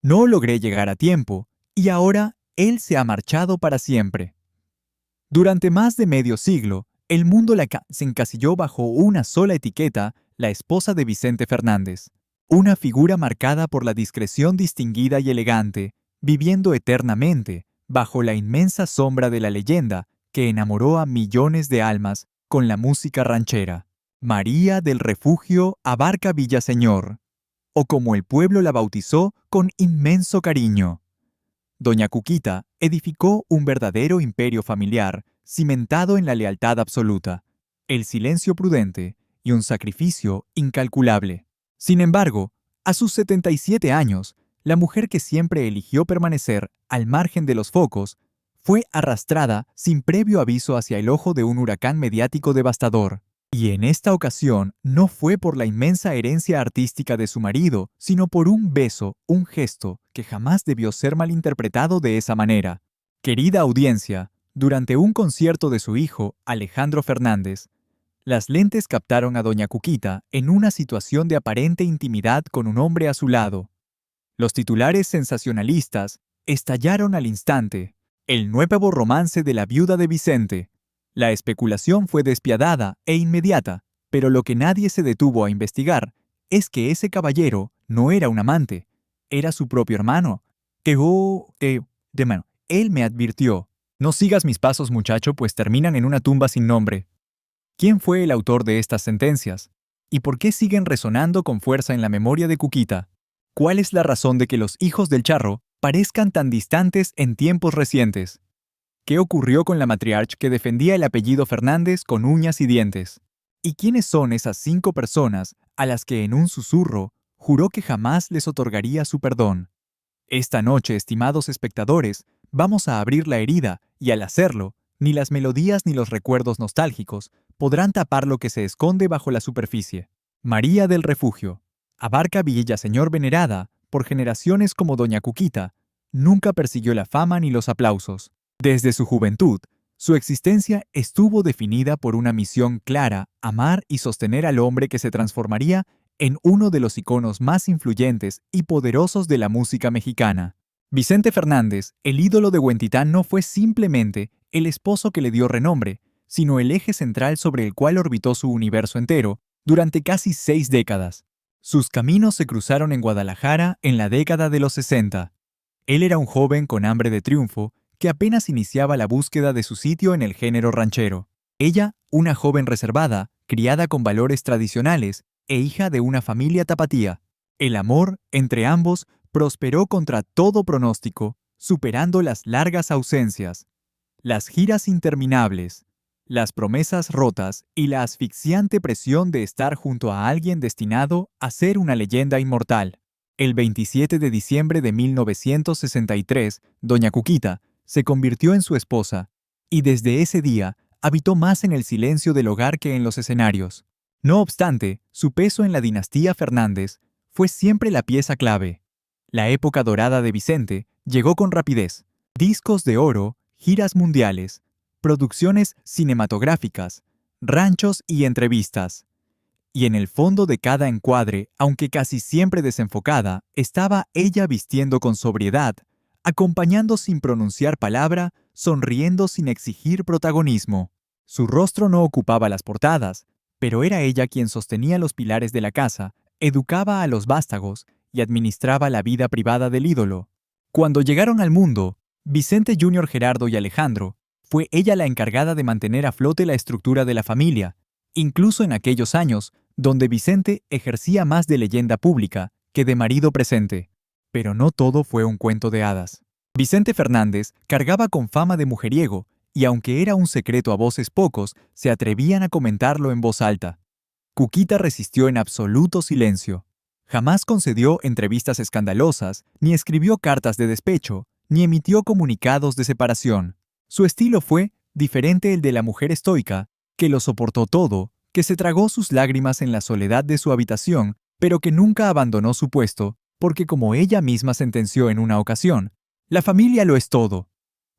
No logré llegar a tiempo, y ahora él se ha marchado para siempre. Durante más de medio siglo, el mundo se encasilló bajo una sola etiqueta, la esposa de Vicente Fernández. Una figura marcada por la discreción distinguida y elegante, viviendo eternamente bajo la inmensa sombra de la leyenda que enamoró a millones de almas con la música ranchera. María del Refugio Abarca Villaseñor, o como el pueblo la bautizó con inmenso cariño. Doña Cuquita edificó un verdadero imperio familiar, cimentado en la lealtad absoluta, el silencio prudente y un sacrificio incalculable. Sin embargo, a sus 77 años, la mujer que siempre eligió permanecer al margen de los focos fue arrastrada sin previo aviso hacia el ojo de un huracán mediático devastador. Y en esta ocasión no fue por la inmensa herencia artística de su marido, sino por un beso, un gesto que jamás debió ser malinterpretado de esa manera. Querida audiencia, durante un concierto de su hijo, Alejandro Fernández, las lentes captaron a Doña Cuquita en una situación de aparente intimidad con un hombre a su lado. Los titulares sensacionalistas estallaron al instante. El nuevo romance de la viuda de Vicente. La especulación fue despiadada e inmediata, pero lo que nadie se detuvo a investigar es que ese caballero no era un amante, era su propio hermano, él me advirtió: no sigas mis pasos, muchacho, pues terminan en una tumba sin nombre. ¿Quién fue el autor de estas sentencias? ¿Y por qué siguen resonando con fuerza en la memoria de Cuquita? ¿Cuál es la razón de que los hijos del charro parezcan tan distantes en tiempos recientes? ¿Qué ocurrió con la matriarca que defendía el apellido Fernández con uñas y dientes? ¿Y quiénes son esas 5 personas a las que en un susurro juró que jamás les otorgaría su perdón? Esta noche, estimados espectadores, vamos a abrir la herida y al hacerlo, ni las melodías ni los recuerdos nostálgicos podrán tapar lo que se esconde bajo la superficie. María del Refugio, Abarca Villaseñor venerada por generaciones como Doña Cuquita, nunca persiguió la fama ni los aplausos. Desde su juventud, su existencia estuvo definida por una misión clara: amar y sostener al hombre que se transformaría en uno de los iconos más influyentes y poderosos de la música mexicana. Vicente Fernández, el ídolo de Huentitán, no fue simplemente el esposo que le dio renombre, sino el eje central sobre el cual orbitó su universo entero durante casi 6 décadas. Sus caminos se cruzaron en Guadalajara en la década de los 60. Él era un joven con hambre de triunfo que apenas iniciaba la búsqueda de su sitio en el género ranchero. Ella, una joven reservada, criada con valores tradicionales e hija de una familia tapatía. El amor entre ambos prosperó contra todo pronóstico, superando las largas ausencias, las giras interminables, las promesas rotas y la asfixiante presión de estar junto a alguien destinado a ser una leyenda inmortal. El 27 de diciembre de 1963, Doña Cuquita se convirtió en su esposa, y desde ese día habitó más en el silencio del hogar que en los escenarios. No obstante, su peso en la dinastía Fernández fue siempre la pieza clave. La época dorada de Vicente llegó con rapidez. Discos de oro, giras mundiales, producciones cinematográficas, ranchos y entrevistas. Y en el fondo de cada encuadre, aunque casi siempre desenfocada, estaba ella vistiendo con sobriedad, acompañando sin pronunciar palabra, sonriendo sin exigir protagonismo. Su rostro no ocupaba las portadas, pero era ella quien sostenía los pilares de la casa, educaba a los vástagos y administraba la vida privada del ídolo. Cuando llegaron al mundo, Vicente Jr., Gerardo y Alejandro, fue ella la encargada de mantener a flote la estructura de la familia, incluso en aquellos años donde Vicente ejercía más de leyenda pública que de marido presente. Pero no todo fue un cuento de hadas. Vicente Fernández cargaba con fama de mujeriego, y aunque era un secreto a voces pocos, se atrevían a comentarlo en voz alta. Cuquita resistió en absoluto silencio. Jamás concedió entrevistas escandalosas, ni escribió cartas de despecho, ni emitió comunicados de separación. Su estilo fue diferente el de la mujer estoica, que lo soportó todo, que se tragó sus lágrimas en la soledad de su habitación, pero que nunca abandonó su puesto, porque como ella misma sentenció en una ocasión, la familia lo es todo.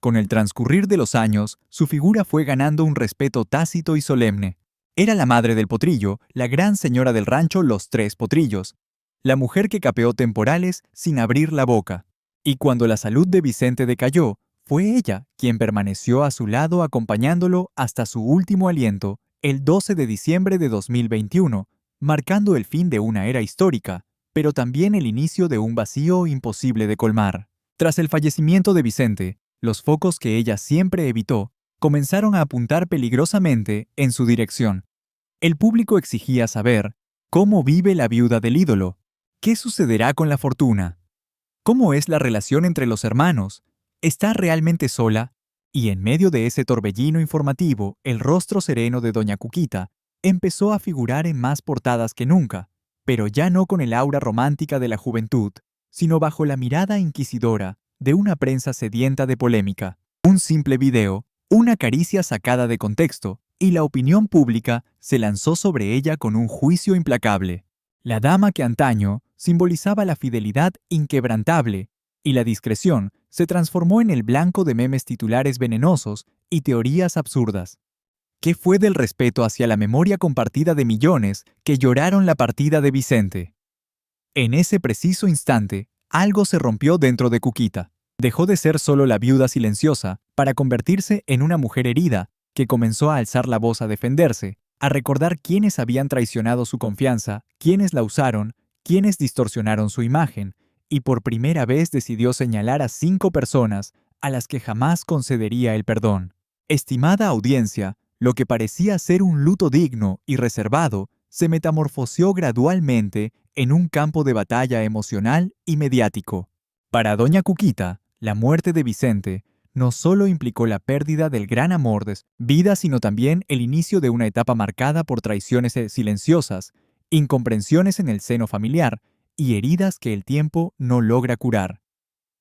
Con el transcurrir de los años, su figura fue ganando un respeto tácito y solemne. Era la madre del potrillo, la gran señora del rancho Los Tres Potrillos, la mujer que capeó temporales sin abrir la boca. Y cuando la salud de Vicente decayó, fue ella quien permaneció a su lado acompañándolo hasta su último aliento, el 12 de diciembre de 2021, marcando el fin de una era histórica, pero también el inicio de un vacío imposible de colmar. Tras el fallecimiento de Vicente, los focos que ella siempre evitó comenzaron a apuntar peligrosamente en su dirección. El público exigía saber cómo vive la viuda del ídolo, qué sucederá con la fortuna, cómo es la relación entre los hermanos, ¿está realmente sola? Y en medio de ese torbellino informativo, el rostro sereno de doña Cuquita empezó a figurar en más portadas que nunca, pero ya no con el aura romántica de la juventud, sino bajo la mirada inquisidora de una prensa sedienta de polémica. Un simple video, una caricia sacada de contexto, y la opinión pública se lanzó sobre ella con un juicio implacable. La dama que antaño simbolizaba la fidelidad inquebrantable y la discreción se transformó en el blanco de memes titulares venenosos y teorías absurdas. ¿Qué fue del respeto hacia la memoria compartida de millones que lloraron la partida de Vicente? En ese preciso instante, algo se rompió dentro de Cuquita. Dejó de ser solo la viuda silenciosa para convertirse en una mujer herida que comenzó a alzar la voz a defenderse, a recordar quiénes habían traicionado su confianza, quiénes la usaron, quiénes distorsionaron su imagen, y por primera vez decidió señalar a 5 personas a las que jamás concedería el perdón. Estimada audiencia, lo que parecía ser un luto digno y reservado se metamorfoseó gradualmente en un campo de batalla emocional y mediático. Para doña Cuquita, la muerte de Vicente no solo implicó la pérdida del gran amor de su vida, sino también el inicio de una etapa marcada por traiciones silenciosas, incomprensiones en el seno familiar y heridas que el tiempo no logra curar.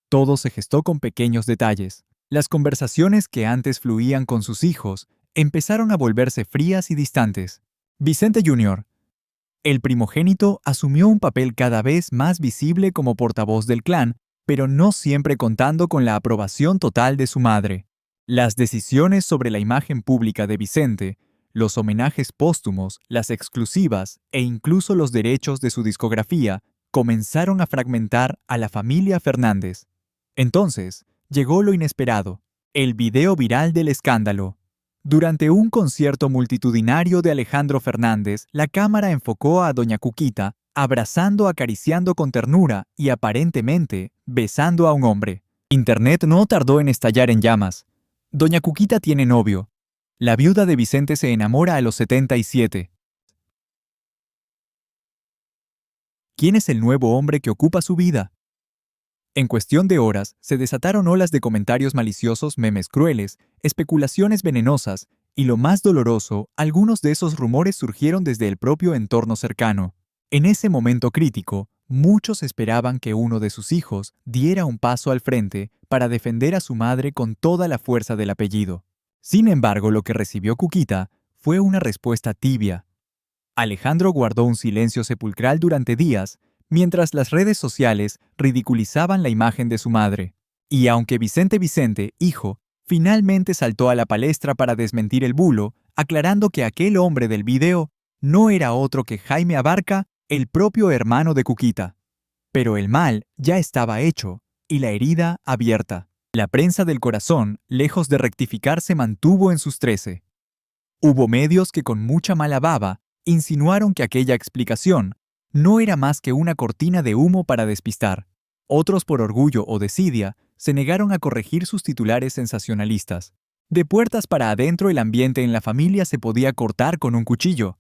Todo se gestó con pequeños detalles. Las conversaciones que antes fluían con sus hijos empezaron a volverse frías y distantes. Vicente Jr., el primogénito, asumió un papel cada vez más visible como portavoz del clan, pero no siempre contando con la aprobación total de su madre. Las decisiones sobre la imagen pública de Vicente, los homenajes póstumos, las exclusivas e incluso los derechos de su discografía comenzaron a fragmentar a la familia Fernández. Entonces, llegó lo inesperado, el video viral del escándalo. Durante un concierto multitudinario de Alejandro Fernández, la cámara enfocó a doña Cuquita abrazando, acariciando con ternura y aparentemente besando a un hombre. Internet no tardó en estallar en llamas. Doña Cuquita tiene novio. La viuda de Vicente se enamora a los 77. ¿Quién es el nuevo hombre que ocupa su vida? En cuestión de horas, se desataron olas de comentarios maliciosos, memes crueles, especulaciones venenosas, y lo más doloroso, algunos de esos rumores surgieron desde el propio entorno cercano. En ese momento crítico, muchos esperaban que uno de sus hijos diera un paso al frente para defender a su madre con toda la fuerza del apellido. Sin embargo, lo que recibió Cuquita fue una respuesta tibia. Alejandro guardó un silencio sepulcral durante días, mientras las redes sociales ridiculizaban la imagen de su madre. Y aunque Vicente, hijo, finalmente saltó a la palestra para desmentir el bulo, aclarando que aquel hombre del video no era otro que Jaime Abarca, el propio hermano de Cuquita. Pero el mal ya estaba hecho y la herida abierta. La prensa del corazón, lejos de rectificar, se mantuvo en sus 13. Hubo medios que con mucha mala baba insinuaron que aquella explicación no era más que una cortina de humo para despistar. Otros, por orgullo o desidia, se negaron a corregir sus titulares sensacionalistas. De puertas para adentro, el ambiente en la familia se podía cortar con un cuchillo.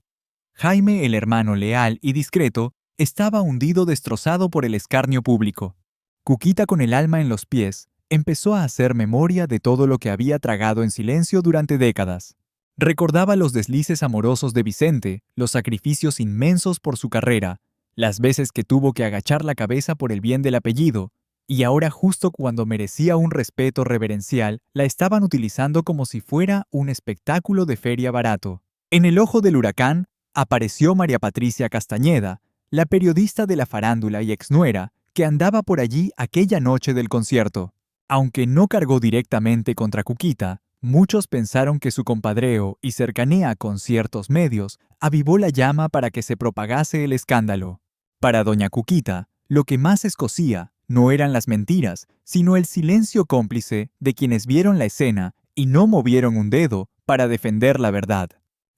Jaime, el hermano leal y discreto, estaba hundido, destrozado por el escarnio público. Cuquita, con el alma en los pies, empezó a hacer memoria de todo lo que había tragado en silencio durante décadas. Recordaba los deslices amorosos de Vicente, los sacrificios inmensos por su carrera, las veces que tuvo que agachar la cabeza por el bien del apellido, y ahora, justo cuando merecía un respeto reverencial, la estaban utilizando como si fuera un espectáculo de feria barato. En el ojo del huracán apareció María Patricia Castañeda, la periodista de la farándula y exnuera, que andaba por allí aquella noche del concierto. Aunque no cargó directamente contra Cuquita, muchos pensaron que su compadreo y cercanía con ciertos medios avivó la llama para que se propagase el escándalo. Para doña Cuquita, lo que más escocía no eran las mentiras, sino el silencio cómplice de quienes vieron la escena y no movieron un dedo para defender la verdad.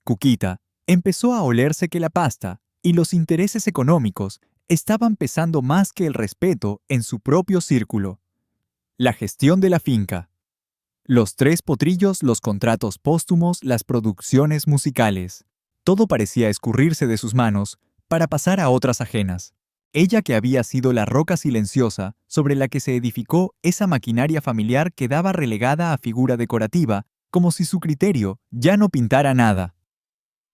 Cuquita empezó a olerse que la pasta y los intereses económicos estaban pesando más que el respeto en su propio círculo. La gestión de la finca. Los 3 potrillos, los contratos póstumos, las producciones musicales. Todo parecía escurrirse de sus manos para pasar a otras ajenas. Ella que había sido la roca silenciosa sobre la que se edificó esa maquinaria familiar quedaba relegada a figura decorativa, como si su criterio ya no pintara nada.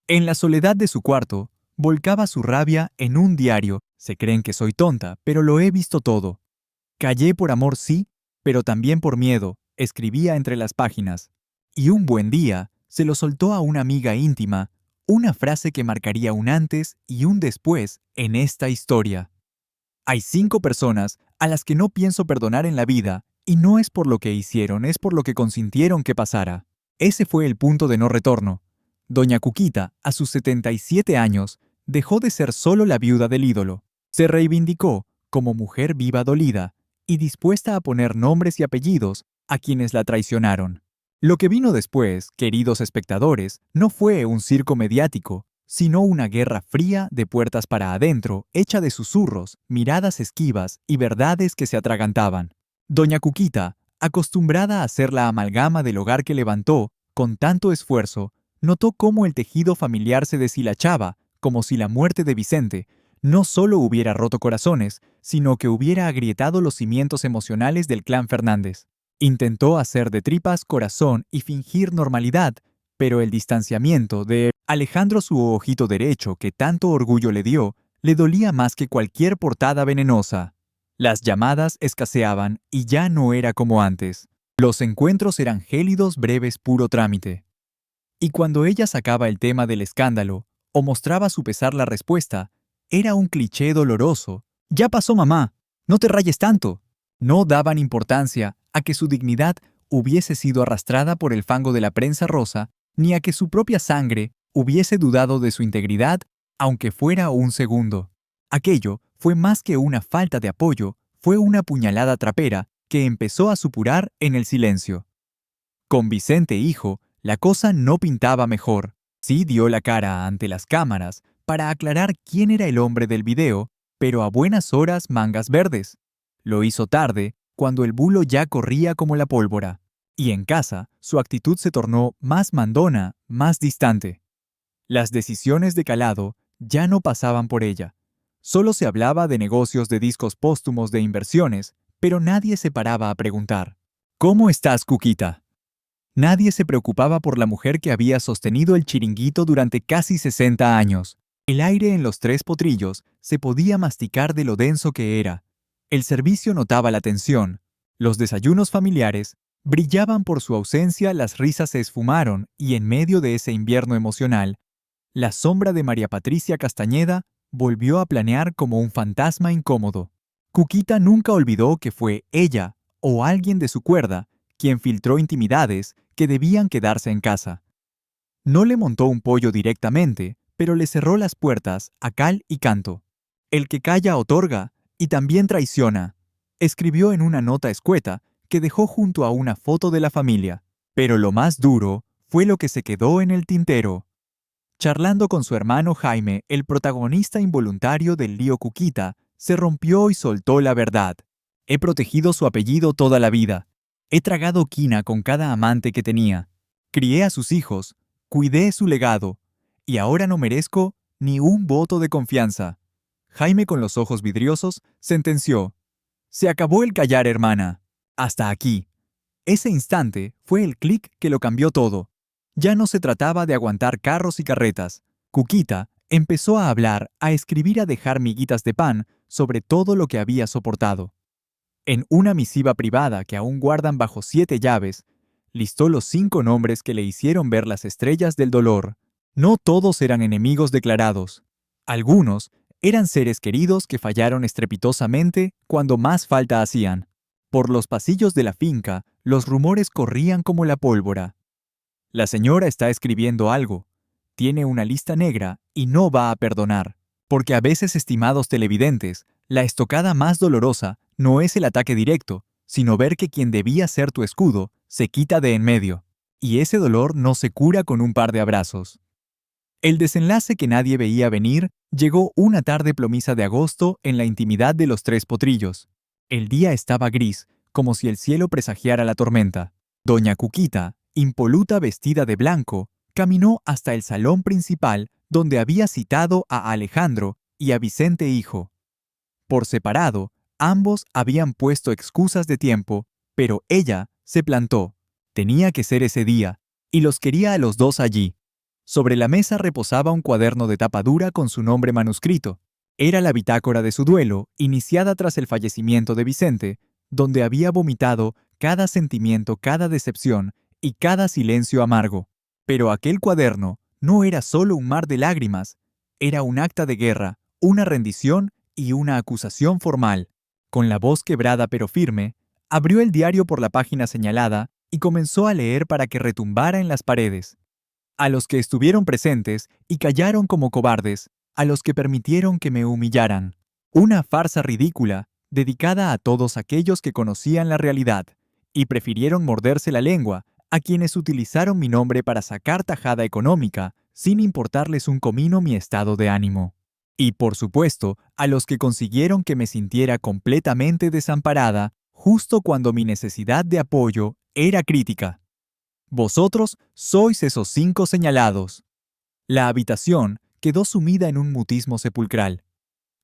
En la soledad de su cuarto, volcaba su rabia en un diario. Se creen que soy tonta, pero lo he visto todo. Callé por amor, sí, pero también por miedo, escribía entre las páginas. Y un buen día se lo soltó a una amiga íntima, una frase que marcaría un antes y un después en esta historia. Hay 5 personas a las que no pienso perdonar en la vida, y no es por lo que hicieron, es por lo que consintieron que pasara. Ese fue el punto de no retorno. Doña Cuquita, a sus 77 años, dejó de ser solo la viuda del ídolo. Se reivindicó como mujer viva dolida y dispuesta a poner nombres y apellidos a quienes la traicionaron. Lo que vino después, queridos espectadores, no fue un circo mediático, sino una guerra fría de puertas para adentro, hecha de susurros, miradas esquivas y verdades que se atragantaban. Doña Cuquita, acostumbrada a hacer la amalgama del hogar que levantó con tanto esfuerzo, notó cómo el tejido familiar se deshilachaba, como si la muerte de Vicente no solo hubiera roto corazones, sino que hubiera agrietado los cimientos emocionales del clan Fernández. Intentó hacer de tripas corazón y fingir normalidad, pero el distanciamiento de Alejandro, su ojito derecho que tanto orgullo le dio, le dolía más que cualquier portada venenosa. Las llamadas escaseaban y ya no era como antes. Los encuentros eran gélidos, breves, puro trámite. Y cuando ella sacaba el tema del escándalo o mostraba a su pesar la respuesta, era un cliché doloroso. «Ya pasó, mamá. No te rayes tanto». No daban importancia a que su dignidad hubiese sido arrastrada por el fango de la prensa rosa, ni a que su propia sangre hubiese dudado de su integridad, aunque fuera un segundo. Aquello fue más que una falta de apoyo, fue una puñalada trapera que empezó a supurar en el silencio. Con Vicente hijo, la cosa no pintaba mejor. Sí dio la cara ante las cámaras para aclarar quién era el hombre del video, pero a buenas horas mangas verdes. Lo hizo tarde, cuando el bulo ya corría como la pólvora. Y en casa, su actitud se tornó más mandona, más distante. Las decisiones de calado ya no pasaban por ella. Solo se hablaba de negocios de discos póstumos de inversiones, pero nadie se paraba a preguntar: «¿Cómo estás, Cuquita?». Nadie se preocupaba por la mujer que había sostenido el chiringuito durante casi 60 años. El aire en los 3 potrillos se podía masticar de lo denso que era. El servicio notaba la tensión. Los desayunos familiares brillaban por su ausencia, las risas se esfumaron y en medio de ese invierno emocional, la sombra de María Patricia Castañeda volvió a planear como un fantasma incómodo. Cuquita nunca olvidó que fue ella, o alguien de su cuerda, quien filtró intimidades que debían quedarse en casa. No le montó un pollo directamente, pero le cerró las puertas a cal y canto. «El que calla otorga y también traiciona», escribió en una nota escueta que dejó junto a una foto de la familia. Pero lo más duro fue lo que se quedó en el tintero. Charlando con su hermano Jaime, el protagonista involuntario del lío Cuquita, se rompió y soltó la verdad. «He protegido su apellido toda la vida. He tragado quina con cada amante que tenía. Crié a sus hijos, cuidé su legado, y ahora no merezco ni un voto de confianza». Jaime, con los ojos vidriosos, sentenció: «Se acabó el callar, hermana. Hasta aquí». Ese instante fue el clic que lo cambió todo. Ya no se trataba de aguantar carros y carretas. Cuquita empezó a hablar, a escribir, a dejar miguitas de pan sobre todo lo que había soportado. En una misiva privada que aún guardan bajo 7 llaves, listó los 5 nombres que le hicieron ver las estrellas del dolor. No todos eran enemigos declarados. Algunos eran seres queridos que fallaron estrepitosamente cuando más falta hacían. Por los pasillos de la finca, los rumores corrían como la pólvora. «La señora está escribiendo algo. Tiene una lista negra y no va a perdonar». Porque a veces, estimados televidentes, la estocada más dolorosa no es el ataque directo, sino ver que quien debía ser tu escudo se quita de en medio. Y ese dolor no se cura con un par de abrazos. El desenlace que nadie veía venir llegó una tarde plomiza de agosto en la intimidad de Los Tres Potrillos. El día estaba gris, como si el cielo presagiara la tormenta. Doña Cuquita, impoluta vestida de blanco, caminó hasta el salón principal donde había citado a Alejandro y a Vicente hijo. Por separado, ambos habían puesto excusas de tiempo, pero ella se plantó. Tenía que ser ese día, y los quería a los dos allí. Sobre la mesa reposaba un cuaderno de tapa dura con su nombre manuscrito. Era la bitácora de su duelo, iniciada tras el fallecimiento de Vicente, donde había vomitado cada sentimiento, cada decepción y cada silencio amargo. Pero aquel cuaderno no era solo un mar de lágrimas, era un acta de guerra, una rendición y una acusación formal. Con la voz quebrada pero firme, abrió el diario por la página señalada y comenzó a leer para que retumbara en las paredes. A los que estuvieron presentes y callaron como cobardes, a los que permitieron que me humillaran. Una farsa ridícula, dedicada a todos aquellos que conocían la realidad, y prefirieron morderse la lengua a quienes utilizaron mi nombre para sacar tajada económica, sin importarles un comino mi estado de ánimo. Y, por supuesto, a los que consiguieron que me sintiera completamente desamparada, justo cuando mi necesidad de apoyo era crítica. Vosotros sois esos 5 señalados. La habitación quedó sumida en un mutismo sepulcral.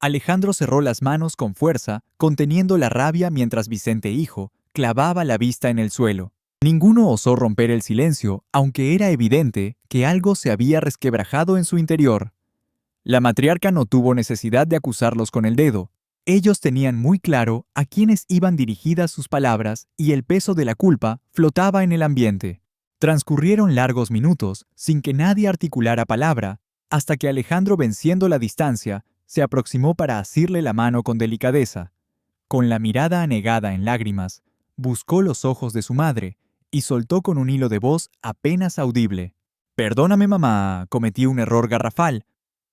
Alejandro cerró las manos con fuerza, conteniendo la rabia mientras Vicente hijo clavaba la vista en el suelo. Ninguno osó romper el silencio, aunque era evidente que algo se había resquebrajado en su interior. La matriarca no tuvo necesidad de acusarlos con el dedo. Ellos tenían muy claro a quiénes iban dirigidas sus palabras y el peso de la culpa flotaba en el ambiente. Transcurrieron largos minutos sin que nadie articulara palabra, hasta que Alejandro, venciendo la distancia, se aproximó para asirle la mano con delicadeza. Con la mirada anegada en lágrimas, buscó los ojos de su madre y soltó con un hilo de voz apenas audible. «Perdóname, mamá, cometí un error garrafal.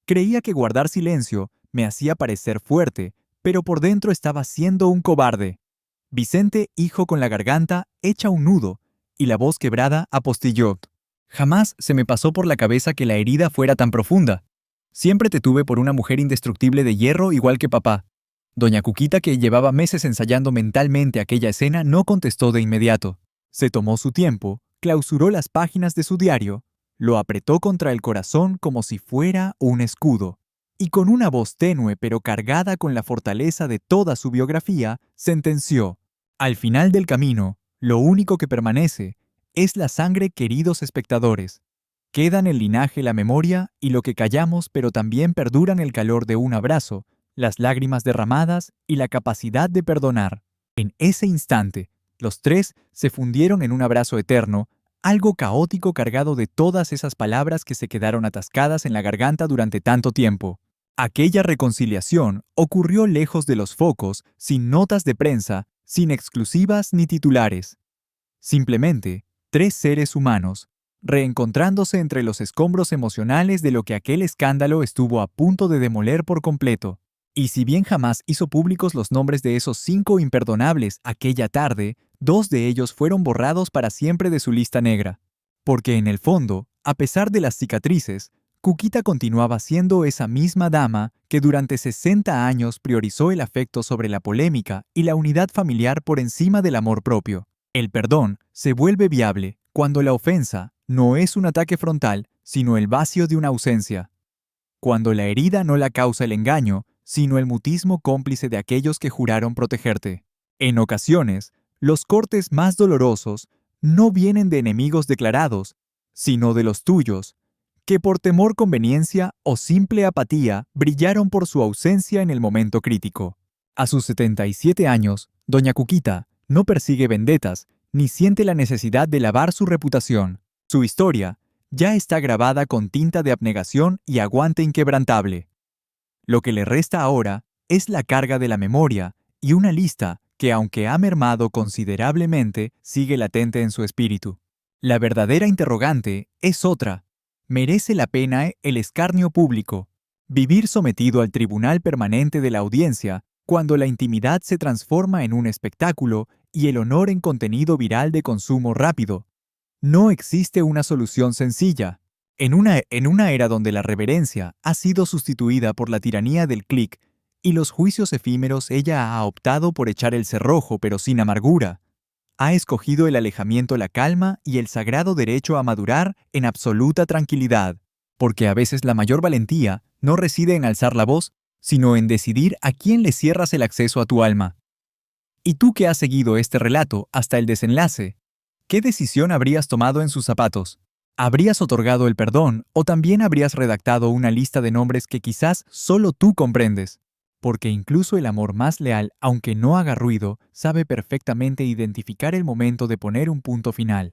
Creía que guardar silencio me hacía parecer fuerte, pero por dentro estaba siendo un cobarde». Vicente, hijo con la garganta hecha un nudo, y la voz quebrada, apostilló. «Jamás se me pasó por la cabeza que la herida fuera tan profunda. Siempre te tuve por una mujer indestructible de hierro igual que papá». Doña Cuquita, que llevaba meses ensayando mentalmente aquella escena, no contestó de inmediato. Se tomó su tiempo, clausuró las páginas de su diario, lo apretó contra el corazón como si fuera un escudo, y con una voz tenue pero cargada con la fortaleza de toda su biografía, sentenció: «Al final del camino, lo único que permanece es la sangre, queridos espectadores. Quedan el linaje, la memoria y lo que callamos, pero también perduran el calor de un abrazo, las lágrimas derramadas y la capacidad de perdonar». En ese instante, los tres se fundieron en un abrazo eterno, algo caótico cargado de todas esas palabras que se quedaron atascadas en la garganta durante tanto tiempo. Aquella reconciliación ocurrió lejos de los focos, sin notas de prensa, sin exclusivas ni titulares. Simplemente, 3 seres humanos, reencontrándose entre los escombros emocionales de lo que aquel escándalo estuvo a punto de demoler por completo. Y si bien jamás hizo públicos los nombres de esos 5 imperdonables aquella tarde, 2 de ellos fueron borrados para siempre de su lista negra. Porque en el fondo, a pesar de las cicatrices, Cuquita continuaba siendo esa misma dama que durante 60 años priorizó el afecto sobre la polémica y la unidad familiar por encima del amor propio. El perdón se vuelve viable cuando la ofensa no es un ataque frontal, sino el vacío de una ausencia. Cuando la herida no la causa el engaño, sino el mutismo cómplice de aquellos que juraron protegerte. En ocasiones, los cortes más dolorosos no vienen de enemigos declarados, sino de los tuyos, que por temor, conveniencia o simple apatía brillaron por su ausencia en el momento crítico. A sus 77 años, doña Cuquita no persigue vendetas ni siente la necesidad de lavar su reputación. Su historia ya está grabada con tinta de abnegación y aguante inquebrantable. Lo que le resta ahora es la carga de la memoria y una lista que, aunque ha mermado considerablemente, sigue latente en su espíritu. La verdadera interrogante es otra. ¿Merece la pena el escarnio público? Vivir sometido al tribunal permanente de la audiencia, cuando la intimidad se transforma en un espectáculo y el honor en contenido viral de consumo rápido. No existe una solución sencilla. En una era donde la reverencia ha sido sustituida por la tiranía del clic y los juicios efímeros, ella ha optado por echar el cerrojo pero sin amargura. Ha escogido el alejamiento, la calma y el sagrado derecho a madurar en absoluta tranquilidad, porque a veces la mayor valentía no reside en alzar la voz, sino en decidir a quién le cierras el acceso a tu alma. Y tú que has seguido este relato hasta el desenlace, ¿qué decisión habrías tomado en sus zapatos? ¿Habrías otorgado el perdón o también habrías redactado una lista de nombres que quizás solo tú comprendes? Porque incluso el amor más leal, aunque no haga ruido, sabe perfectamente identificar el momento de poner un punto final.